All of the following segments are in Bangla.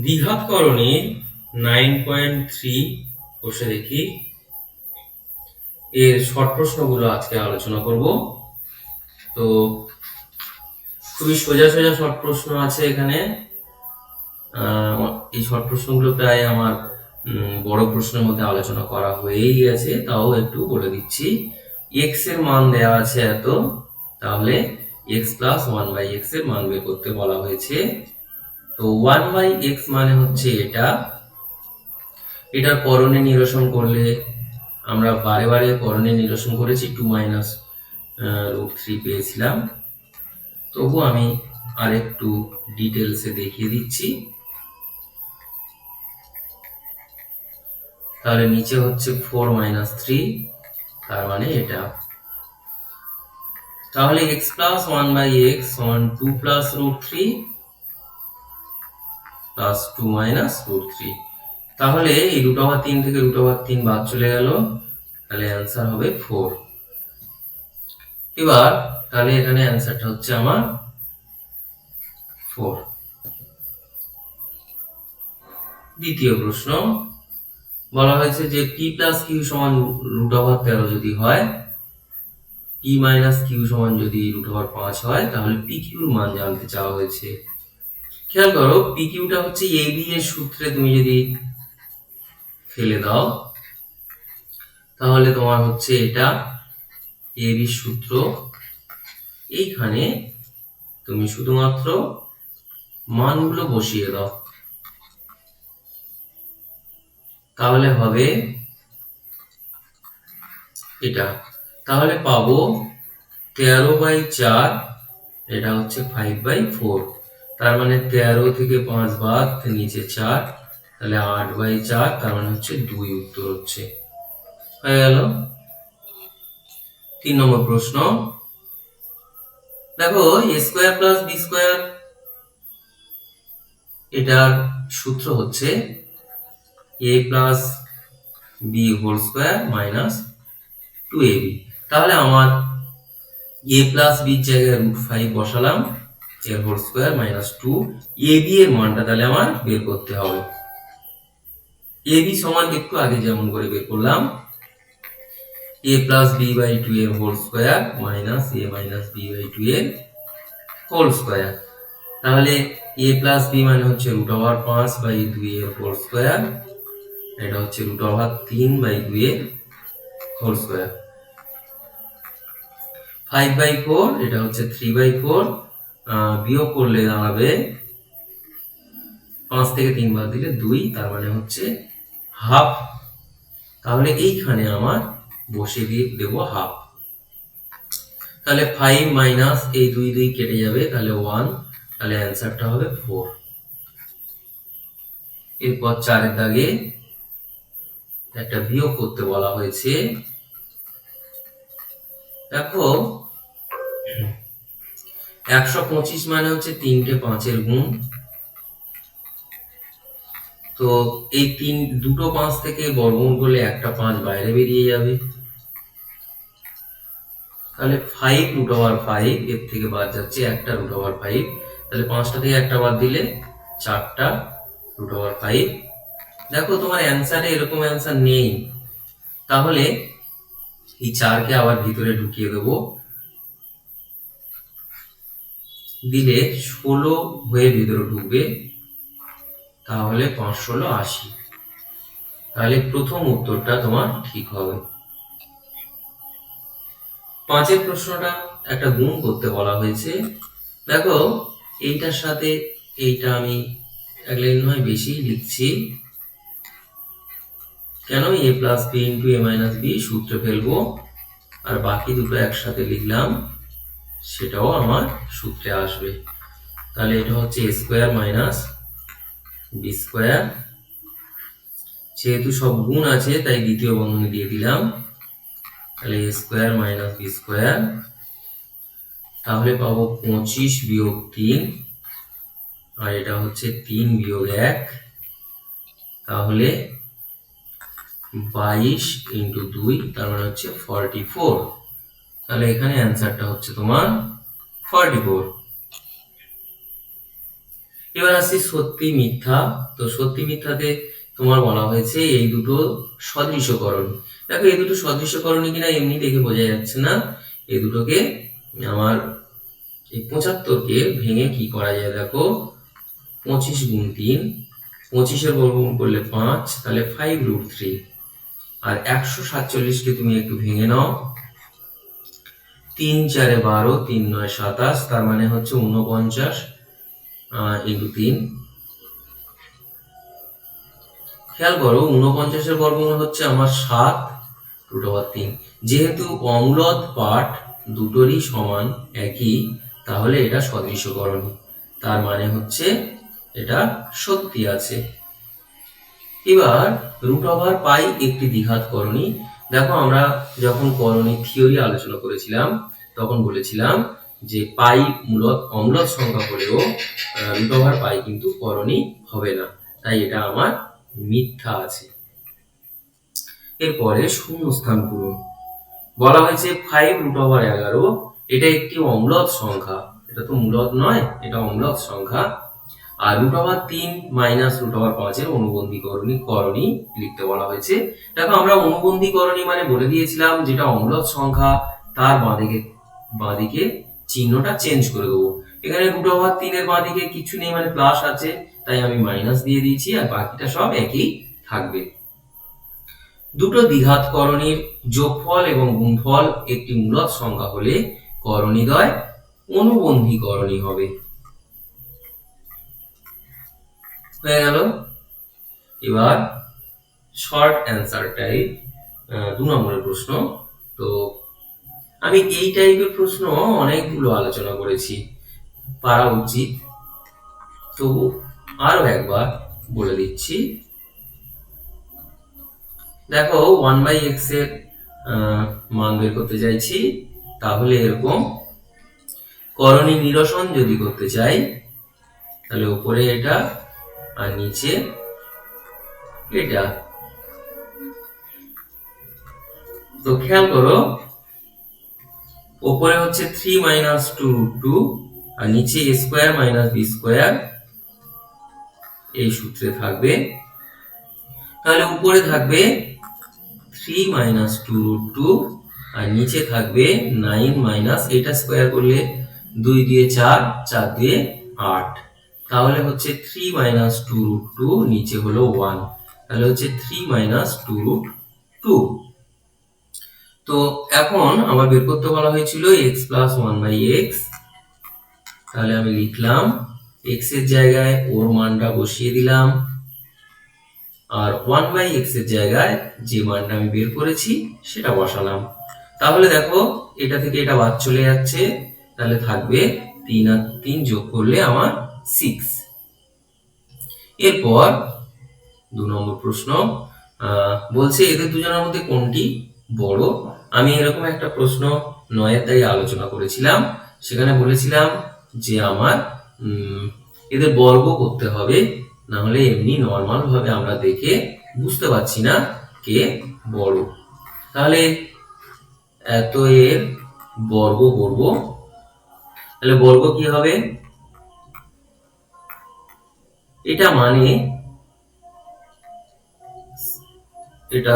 দ্বিঘাতকরণের 9.3 বসে দেখি এর শর্ট প্রশ্নগুলো আজকে আলোচনা করব। তো খুবই সোজা সোজা শর্ট প্রশ্ন আছে এখানে। এই শর্ট প্রশ্নগুলো প্রায় আমার বড় প্রশ্নের মধ্যে আলোচনা করা হয়েই গেছে, তাও একটু বলে দিচ্ছি। x এর মান দেওয়া আছে এত, তাহলে x প্লাস 1/x এর মান বের করতে বলা হয়েছে। তো 1/x মানে হচ্ছে এটার করণে নিরসন করলে আমরা বারে বারে করণে নিরসন করেছি, 2 - √3 পেয়েছিলাম। তবু আমি আরেকটু ডিটেলসে দেখিয়ে দিচ্ছি। তাহলে নিচে হচ্ছে 4 - 3, তার মানে এটা। তাহলে x প্লাস 1/x সমান 2 + √3 প্লাস 2 - √3। তাহলে এই √3 থেকে √3 বাদ চলে গেল, তাহলে অ্যান্সার হবে 4। এবার তাহলে এখানে অ্যান্সারটা হচ্ছে আমার 4। দ্বিতীয় প্রশ্ন বলা হয়েছে যে p + q সমান √13 যদি হয়, p - q সমান যদি √5 হয়, তাহলে pq এর মান জানতে চাওয়া হয়েছে। খেয়াল করো, pq টা হচ্ছে ab এর সূত্রে তুমি যদি ফেলে দাও, তাহলে তোমার হচ্ছে এটা ab এর সূত্র। এইখানে তুমি শুধুমাত্র মানগুলো বসিয়ে দাও, তাহলে হবে এটা। তাহলে পাবো 13/4, এটা হচ্ছে 5/4। তার মানে 13 থেকে 5 বাদ, নিচে 4, তাহলে 8/4, তার মানে হচ্ছে 2 উত্তর হচ্ছে। হয়ে গেল। 3 নম্বর প্রশ্ন দেখো, a² + b², এটার সূত্র হচ্ছে a + b² - 2ab। তাহলে আমার a + b এর জায়গায় √5 বসালাম, এর হোল স্কয়ার -2, ab এর মানটা তাহলে আমার বের করতে হবে। ab সমান একটু আগে যেমন করে বের করলাম, a + b/2 এর whole square minus a - b/2 এর হোল স্কয়ার। তাহলে a + b মানে হচ্ছে √5/2 এর হোল স্কয়ার, এটা হচ্ছে √3/2 এর হোল স্কয়ার। 5/4, এটা হচ্ছে 3/4, বিয়োগ করলে দাঁড়াবে 5 থেকে 3 বাদ দিলে 2, তার মানে হচ্ছে হাফ। তাহলে এইখানে আমার বসিয়ে দিয়ে দেব হাফ। তাহলে 5 মাইনাস এই 2 2 কেটে যাবে, তাহলে 1, তাহলে অ্যান্সারটা হবে 4। এরপর 4 এর দাগে একটা বিয়োগ করতে বলা হয়েছে। দেখো, 125 মানে হচ্ছে 3টে 5-এর গুণ। তো এই দুটো 5 থেকে বর্গমূল করলে একটা 5 বাইরে বেরিয়ে যাবে। তাহলে 5√5 এর থেকে বাদ যাচ্ছে একটা √5, তাহলে 5টা থেকে একটা বাদ দিলে 4টা √5। দেখো, তোমার অ্যান্সারে এরকম অ্যান্সার নেই, তাহলে এই 4কে আবার ভিতরে ঢুকিয়ে দেব, দিলে 16 হয়ে ভিতরে ঢুকবে, তাহলে 5 × 16 = 80। তাহলে প্রথম উত্তরটা তোমার ঠিক হবে। 5 প্রশ্নটা একটা গুণ করতে বলা হয়েছে। দেখো, এইটার সাথে এইটা আমি এক লাইন নয় বেশি লিখছি, কেন a + b × a - b সূত্রে ফেলবো, আর বাকি দুটো একসাথে লিখলাম, সেটাও আমার সূত্রে আসবে। তাহলে এটা হচ্ছে a² - b², যেহেতু সব গুণ আছে তাই দ্বিতীয় বন্ধনী দিয়ে দিলাম, তাহলে a² - b², তাহলে পাবো 25 - 3, আর এটা হচ্ছে 3 - 1, তাহলে 22 × 2, তার মানে হচ্ছে 44। তাহলে এখানে অ্যান্সারটা হচ্ছে তোমার 44। এবার আসছি সত্যি মিথ্যা। তো সত্যি মিথ্যাতে তোমার বলা হয়েছে এই দুটো সদৃশকরণ। দেখো এই দুটো সদৃশকরণ কিনা এমনি দেখে বোঝা যাচ্ছে না। এই দুটোকে আমার এই 75কে ভেঙে কি করা যায় দেখো, 25 গুণ 3, 25-এর বর্গমূল করলে 5, তাহলে 5√3। আর 147কে তুমি একটু ভেঙে নাও, 3 4 12, 3 9 27, তার মানে হচ্ছে 49 ইন্টু 3। খেয়াল করো 49-এর বর্গমূল হচ্ছে আমার 7√3। যেহেতু অমূলদ পাঠ দুটোরই সমান একই, তাহলে এটা সদৃশকরণ, তার মানে হচ্ছে এটা সত্যি আছে। এবার √π একটি দ্বিঘাত করণী। দেখো আমরা যখন করণী থিওরি আলোচনা করেছিলাম তখন বলেছিলাম যে পাই অম্লদ সংখ্যা হলেও √π কিন্তু করণী হবে না, তাই এটা আমার মিথ্যা আছে। এরপরে শূন্যস্থান পূরণ। বলা হয়েছে 5√11, এটা একটি অম্লদ সংখ্যা, এটা তো মূলদ নয়, এটা অম্লদ সংখ্যা। আর √3 মাইনাস √5 এর অনুবন্ধী করণী লিখতে বলা হয়েছে। দেখো আমরা অনুবন্ধী করণী মানে বলে দিয়েছিলাম যেটা অম্লদ সংখ্যা তার বাঁদিকে চিহ্নটা চেঞ্জ করে দেবো। এখানে √3 এর বাঁদিকে কিছু নেই, মানে প্লাস আছে, তাই আমি মাইনাস দিয়ে দিয়েছি, আর বাকিটা সব একই থাকবে। দুটো দ্বিঘাত করণীর যোগফল এবং গুণফল একটি মূলদ সংখ্যা হলে করণীদ্বয় অনুবন্ধী করণী হবে। হয়ে গেল। এবার শর্ট অ্যান্সার টাইপ 2 নম্বরের প্রশ্ন। তো আমি এই টাইপের প্রশ্ন অনেকগুলো আলোচনা করেছি, পারা উচিত, তবু আরো একবার বলে দিচ্ছি। দেখো 1/x এর মান বের করতে চাইছি, তাহলে এরকম করণী নিরসন যদি করতে চাই তাহলে উপরে এটা আর নিচে এটা। তো খেয়াল করো উপরে হচ্ছে 3 - 2√2 আর নিচে a² - b², এই সূত্রে থাকবে। তাহলে উপরে থাকবে 3 - 2√2 আর নিচে থাকবে 9 - এটা স্কয়ার করলে 2 দিয়ে 4, 4 দিয়ে 8, তাহলে হচ্ছে 3 - 2√2, নিচে হলো 1, তাহলে হচ্ছে 3 - 2√2। তো এখন আমার বের করতে বলা হয়েছিল x + 1/x, তাহলে আমি লিখলাম x এর জায়গায় ওর মানটা বসিয়ে দিলাম, আর 1/x এর জায়গায় যে মানটা আমি বের করেছি সেটা বসালাম। তাহলে দেখো এটা থেকে এটা বাদ চলে যাচ্ছে, তাহলে থাকবে 3 আর 3 যোগ করলে আমার 6। এরপর 2 নম্বর প্রশ্ন বলছে এদের দুজনের মধ্যে কোনটি বড়। আমি এরকম একটা প্রশ্ন 9-এর দাগে আলোচনা করেছিলাম, সেখানে বলেছিলাম যে আমার এদের বর্গ করতে হবে, না হলে এমনি নর্মাল ভাবে আমরা দেখে বুঝতে পারছি না কে বড়। তাহলে এত এর বর্গ করব, তাহলে বর্গ কি হবে, এটা মানে এটা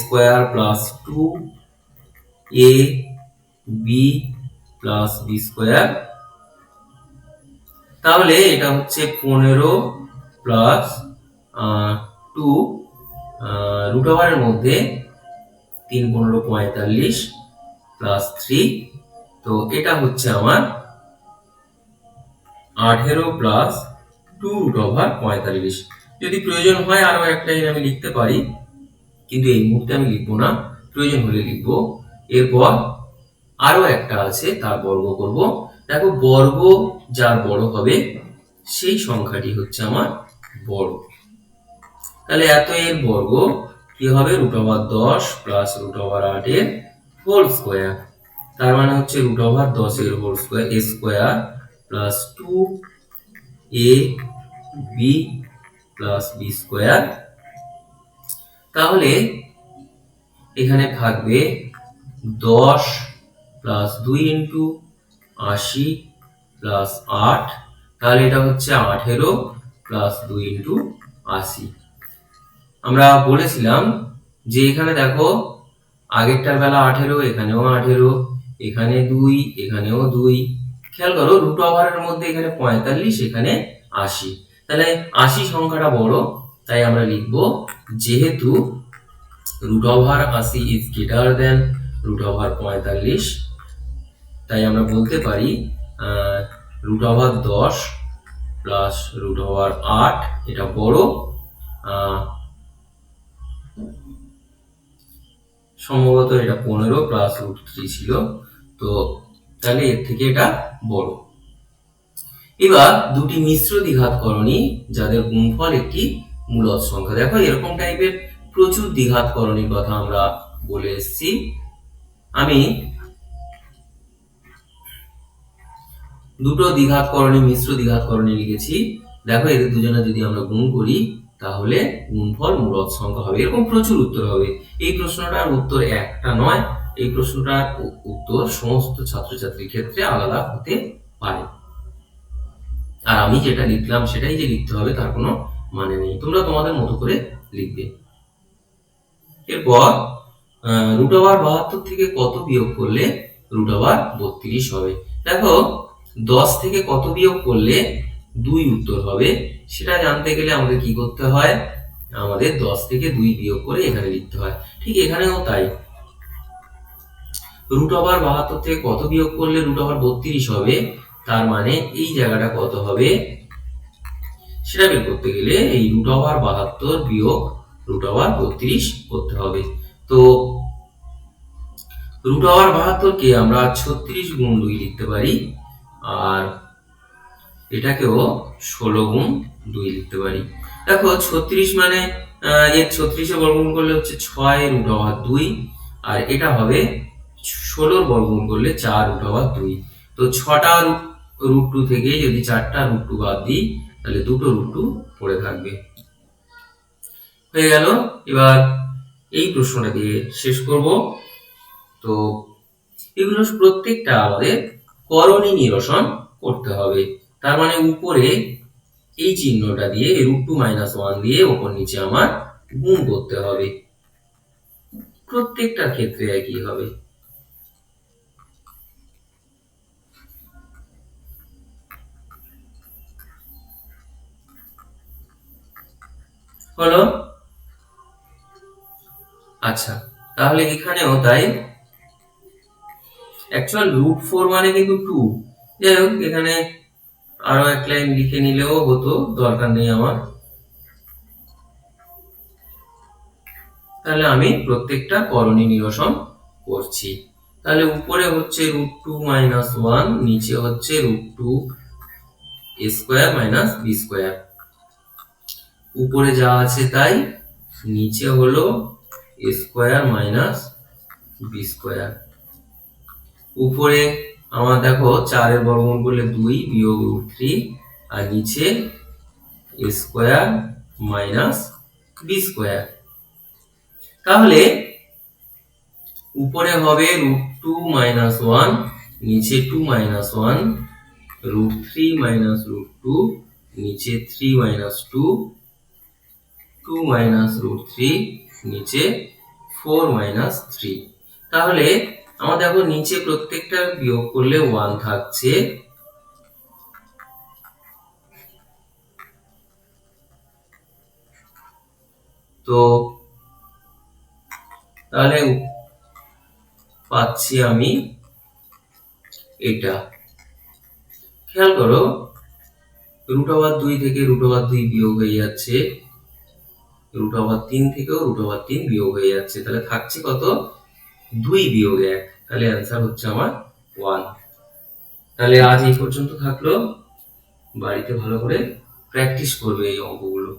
square plus 2ab plus b², তাহলে এটা হচ্ছে 15 প্লাস 2 √এর মধ্যে 3 15 45 প্লাস 3, তো এটা হচ্ছে আমার 18 প্লাস 2√45। যদি প্রয়োজন হয় আরো একটা আমি লিখতে পারি, কিন্তু এই মুহূর্তে আমি লিখবো না, প্রয়োজন হলে লিখবো। এরপর আরো একটা আছে, তার বর্গ করব। দেখো বর্গ যার বড় হবে সেই সংখ্যাটি হচ্ছে আমার বড়। তাহলে এত এর বর্গ কি হবে, √10 প্লাস √8 এর হোল স্কয়ার, তার মানে হচ্ছে √10 এর whole square plus 2ab plus b²। তাহলে এখানে থাকবে 10 প্লাস 2 × 80 প্লাস 8 তাহলে এটা হচ্ছে 18 প্লাস 2 ইন্টু 80। আমরা বলেছিলাম যে এখানে দেখো আগেরটার বেলা 18, এখানেও 18, এখানে 2, এখানেও 2। খেয়াল করো রুট ওভারের মধ্যে এখানে 45, এখানে 80। তাহলে 80 সংখ্যাটা বড়, তাই আমরা লিখব যেহেতু root over 80 is greater than root over 45, তাই আমরা বলতে পারি root over 10 plus root over 8 এটা বড়, সম্ভবত এটা 15 প্লাস রুট 3 ছিল, তো তাহলে এর থেকে এটা বড়। এবার দুটি মিশ্র দ্বিঘাতকরণী যাদের গুণফল একটি মূলদ সংখ্যা। দেখো এরকম টাইপের প্রচুর দ্বিঘাতকরণীর কথা আমরা বলে এসেছি। আমি দুটো দ্বিঘাতকরণী মিশ্র দ্বিঘাতকরণী লিখেছি। দেখো এদের দুজনে যদি আমরা গুণ করি তাহলে গুণফল মূলদ সংখ্যা হবে। এরকম প্রচুর উত্তর হবে। এই প্রশ্নটার উত্তর একটা নয়, এই প্রশ্নটার উত্তর সমস্ত ছাত্রছাত্রীর ক্ষেত্রে আলাদা হতে পারে। আর আমি যেটা লিখলাম সেটাই যে লিখতে হবে তার কোনো মানে নেই, তোমরা তোমাদের মতো করে লিখবে। এরপর রুট ওভার 72 থেকে কত বিয়োগ করলে রুট ওভার 32 হবে। দেখো 10 থেকে কত বিয়োগ করলে 2 উত্তর হবে, সেটা জানতে গেলে আমাদের কি করতে হয়, আমাদের 10 থেকে 2 বিয়োগ করে এখানে লিখতে হয়। ঠিক এখানেও তাই, রুট ওভার 72 থেকে কত বিয়োগ করলে রুট ওভার 32 হবে, তার মানে এই জায়গাটা কত হবে সেটা বের করতে গেলে এই রুট ওভার 72 বিয়োগ রুট ওভার 32 করতে হবে। তো রুট ওভার 72 কে আমরা 36 গুণ 2 লিখতে পারি, আর এটাকেও 16 গুণ 2 লিখতে পারি। দেখো 36 মানে এর 36 এর বর্গমূল করলে হচ্ছে 6 রুট ওভার 2, আর এটা হবে 16 বর্গমূল করলে 4 রুট ওভার 2। তো 6টা রুট 2 থেকে যদি 4টা রুট 2 বাদ দিই তাহলে দুটো রুট 2 পড়ে থাকবে। হয়ে গেল। এবার এই প্রশ্নটা দিয়ে শেষ করব। তো এগুলো প্রত্যেকটা আমাদের করণী নিরসন করতে হবে। তার মানে উপরে এই চিহ্নটা দিয়ে √2 - 1 দিয়ে ওপর নিচে আমার গুণ করতে হবে। প্রত্যেকটা ক্ষেত্রে একই হবে। হলো? আচ্ছা, তাহলে এখানেও তাই। অ্যাকচুয়াল √4 মানে কিন্তু 2। যাই হোক এখানে আরো এক লাইন লিখে নিলেও হতো, দরকার নেই আমার। তাহলে আমি প্রত্যেকটা করণী নিরসন করছি। তাহলে উপরে হচ্ছে √2 - 1, নিচে হচ্ছে √2 a square minus b square. উপরে যা আছে তাই, নিচে হলো a square minus b square. উপরে আমার দেখো 4 এর বর্গমূল করলে 2 বিয়োগ √3, আর নিচে a square minus b square. তাহলে উপরে হবে √2 - 1, নিচে 2 - 1, √3 - √2, নিচে 3 - 2, 2 - √3, নিচে 4 - 3। তাহলে আমরা দেখো নিচে প্রত্যেকটা বিয়োগ করলে 1 থাকছে, তো তাহলে পাচ্ছি আমি এটা। খেয়াল করো √2 থেকে √2 বিয়োগ হয়ে যাচ্ছে, √3 থেকেও √3 বিয়োগ হয়ে যাচ্ছে, তাহলে থাকছে কত, 2 বিয়োগ 1। তাহলে অ্যান্সার হচ্ছে আমার 1। তাহলে আজ এই পর্যন্ত থাকলো। বাড়িতে ভালো করে প্র্যাকটিস করবে এই অঙ্কগুলো।